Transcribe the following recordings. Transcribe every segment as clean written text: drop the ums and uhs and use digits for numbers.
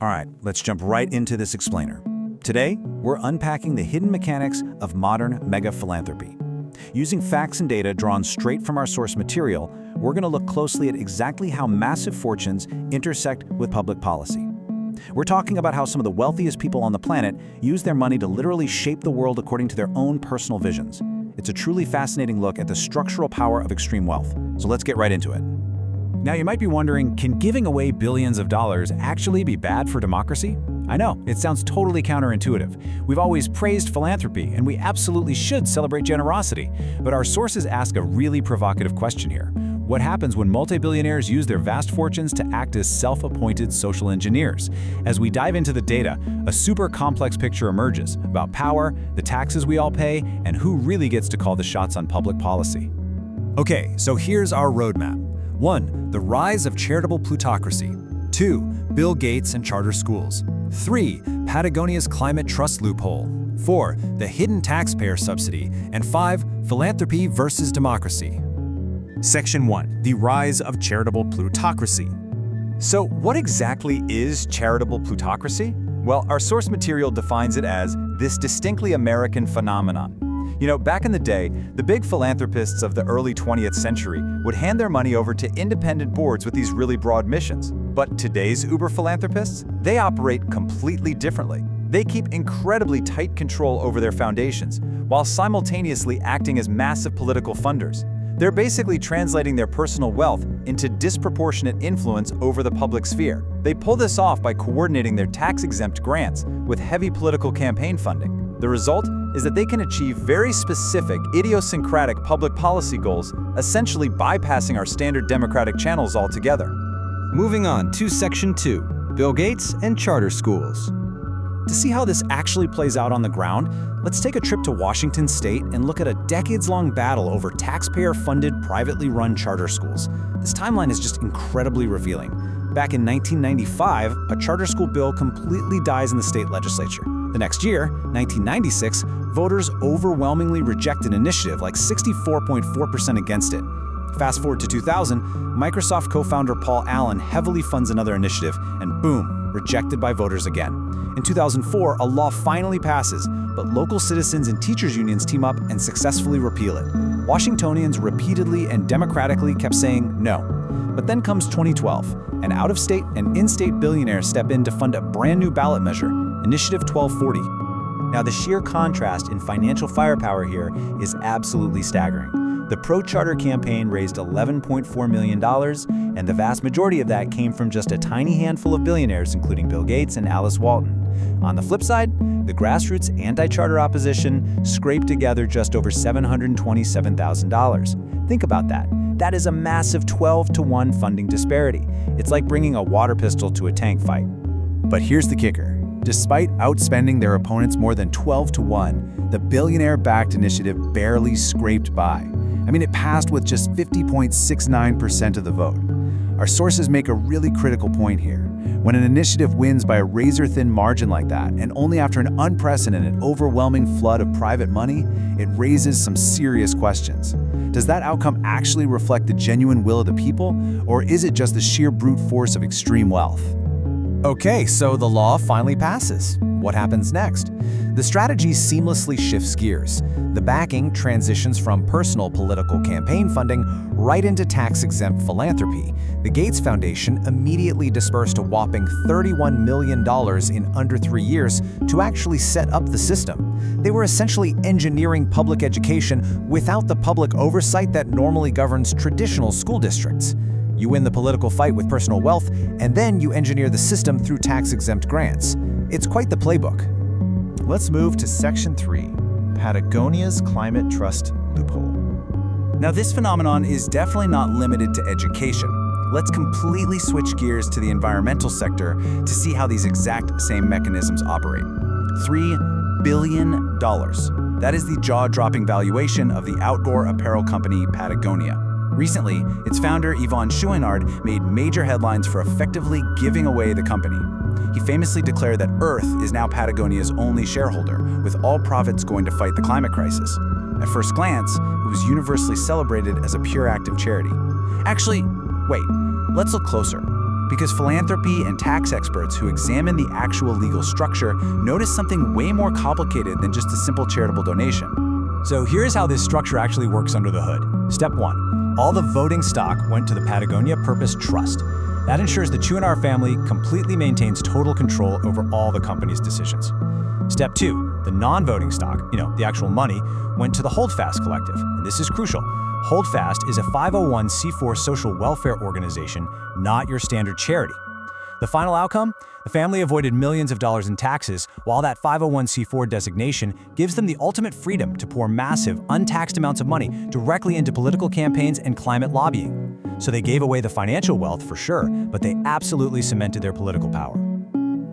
All right, let's jump right into this explainer. Today, we're unpacking the hidden mechanics of modern mega-philanthropy. Using facts and data drawn straight from our source material, we're going to look closely at exactly how massive fortunes intersect with public policy. We're talking about how some of the wealthiest people on the planet use their money to literally shape the world according to their own personal visions. It's a truly fascinating look at the structural power of extreme wealth. So let's get right into it. Now, you might be wondering, can giving away billions of dollars actually be bad for democracy? I know, it sounds totally counterintuitive. We've always praised philanthropy, and we absolutely should celebrate generosity. But our sources ask a really provocative question here. What happens when multi-billionaires use their vast fortunes to act as self-appointed social engineers? As we dive into the data, a super complex picture emerges about power, the taxes we all pay, and who really gets to call the shots on public policy. Okay, so here's our roadmap. 1. The rise of charitable plutocracy. 2. Bill Gates and charter schools. 3. Patagonia's climate trust loophole. 4. The hidden taxpayer subsidy. And 5. Philanthropy versus democracy. Section 1. The rise of charitable plutocracy. So what exactly is charitable plutocracy? Well, our source material defines it as this distinctly American phenomenon. You know, back in the day, the big philanthropists of the early 20th century would hand their money over to independent boards with these really broad missions. But today's Uber philanthropists, they operate completely differently. They keep incredibly tight control over their foundations, while simultaneously acting as massive political funders. They're basically translating their personal wealth into disproportionate influence over the public sphere. They pull this off by coordinating their tax-exempt grants with heavy political campaign funding. The result is that they can achieve very specific, idiosyncratic public policy goals, essentially bypassing our standard democratic channels altogether. Moving on to Section 2. Bill Gates and charter schools. To see how this actually plays out on the ground, let's take a trip to Washington State and look at a decades-long battle over taxpayer-funded, privately run charter schools. This timeline is just incredibly revealing. Back in 1995, a charter school bill completely dies in the state legislature. The next year, 1996, voters overwhelmingly reject an initiative, like 64.4% against it. Fast forward to 2000, Microsoft co-founder Paul Allen heavily funds another initiative, and boom, rejected by voters again. In 2004, a law finally passes, but local citizens and teachers' unions team up and successfully repeal it. Washingtonians repeatedly and democratically kept saying no. But then comes 2012, and out-of-state and in-state billionaires step in to fund a brand new ballot measure, Initiative 1240. Now, the sheer contrast in financial firepower here is absolutely staggering. The pro-charter campaign raised $11.4 million, and the vast majority of that came from just a tiny handful of billionaires, including Bill Gates and Alice Walton. On the flip side, the grassroots anti-charter opposition scraped together just over $727,000. Think about that. That is a massive 12-to-1 funding disparity. It's like bringing a water pistol to a tank fight. But here's the kicker. Despite outspending their opponents more than 12-to-1, the billionaire-backed initiative barely scraped by. I mean, it passed with just 50.69% of the vote. Our sources make a really critical point here. When an initiative wins by a razor-thin margin like that, and only after an unprecedented, overwhelming flood of private money, it raises some serious questions. Does that outcome actually reflect the genuine will of the people, or is it just the sheer brute force of extreme wealth? Okay, so the law finally passes. What happens next? The strategy seamlessly shifts gears. The backing transitions from personal political campaign funding right into tax-exempt philanthropy. The Gates Foundation immediately dispersed a whopping $31 million in under 3 years to actually set up the system. They were essentially engineering public education without the public oversight that normally governs traditional school districts. You win the political fight with personal wealth, and then you engineer the system through tax-exempt grants. It's quite the playbook. Let's move to Section 3. Patagonia's climate trust loophole. Now, this phenomenon is definitely not limited to education. Let's completely switch gears to the environmental sector to see how these exact same mechanisms operate. $3 billion. That is the jaw-dropping valuation of the outdoor apparel company Patagonia. Recently, its founder, Yvon Chouinard, made major headlines for effectively giving away the company. He famously declared that Earth is now Patagonia's only shareholder, with all profits going to fight the climate crisis. At first glance, it was universally celebrated as a pure act of charity. Actually, wait, let's look closer. because philanthropy and tax experts who examine the actual legal structure notice something way more complicated than just a simple charitable donation. So here's how this structure actually works under the hood. Step 1. All the voting stock went to the Patagonia Purpose Trust. That ensures the Chouinard family completely maintains total control over all the company's decisions. Step 2. The non-voting stock, the actual money, went to the Holdfast Collective. And this is crucial. Holdfast is a 501c4 social welfare organization, not your standard charity. The final outcome? The family avoided millions of dollars in taxes, while that 501c4 designation gives them the ultimate freedom to pour massive, untaxed amounts of money directly into political campaigns and climate lobbying. So they gave away the financial wealth for sure, but they absolutely cemented their political power.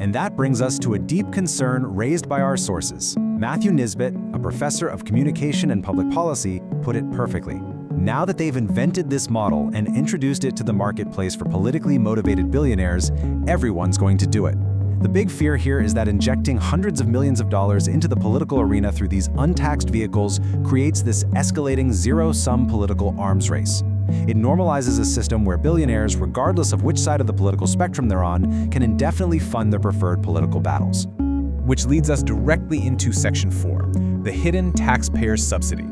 And that brings us to a deep concern raised by our sources. Matthew Nisbet, a professor of communication and public policy, put it perfectly. Now that they've invented this model and introduced it to the marketplace for politically motivated billionaires, everyone's going to do it. The big fear here is that injecting hundreds of millions of dollars into the political arena through these untaxed vehicles creates this escalating zero-sum political arms race. It normalizes a system where billionaires, regardless of which side of the political spectrum they're on, can indefinitely fund their preferred political battles. Which leads us directly into Section 4, the hidden taxpayer subsidy.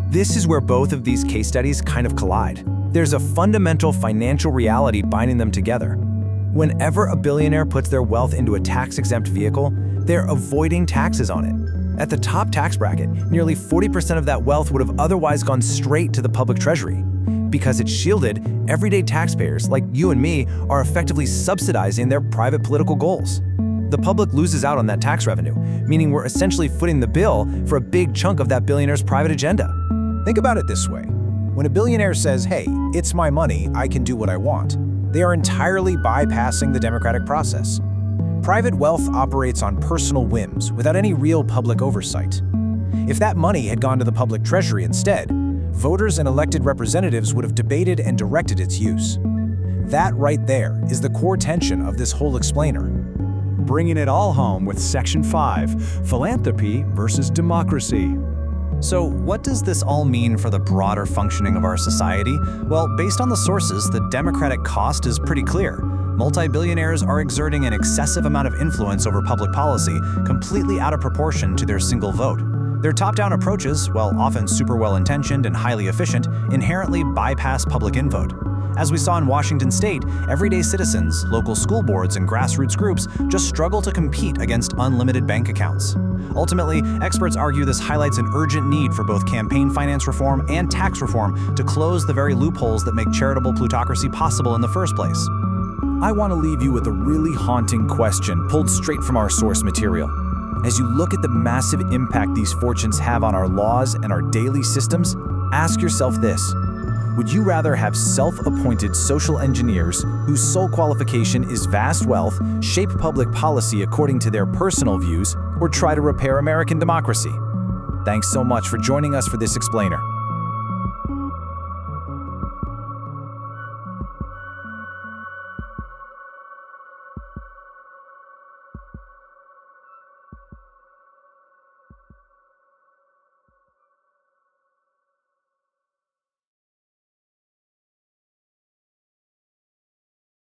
This is where both of these case studies kind of collide. There's a fundamental financial reality binding them together. Whenever a billionaire puts their wealth into a tax-exempt vehicle, they're avoiding taxes on it. At the top tax bracket, nearly 40% of that wealth would have otherwise gone straight to the public treasury. Because it's shielded, everyday taxpayers, like you and me, are effectively subsidizing their private political goals. The public loses out on that tax revenue, meaning we're essentially footing the bill for a big chunk of that billionaire's private agenda. Think about it this way. When a billionaire says, hey, it's my money, I can do what I want, they are entirely bypassing the democratic process. Private wealth operates on personal whims without any real public oversight. If that money had gone to the public treasury instead, voters and elected representatives would have debated and directed its use. That right there is the core tension of this whole explainer. Bringing it all home with Section 5, Philanthropy versus Democracy. So what does this all mean for the broader functioning of our society? Well, based on the sources, the democratic cost is pretty clear. Multi-billionaires are exerting an excessive amount of influence over public policy, completely out of proportion to their single vote. Their top-down approaches, while often super well-intentioned and highly efficient, inherently bypass public input. As we saw in Washington state, everyday citizens, local school boards, and grassroots groups just struggle to compete against unlimited bank accounts. Ultimately, experts argue this highlights an urgent need for both campaign finance reform and tax reform to close the very loopholes that make charitable plutocracy possible in the first place. I want to leave you with a really haunting question pulled straight from our source material. As you look at the massive impact these fortunes have on our laws and our daily systems, ask yourself this. Would you rather have self-appointed social engineers whose sole qualification is vast wealth shape public policy according to their personal views, or try to repair American democracy? Thanks so much for joining us for this explainer.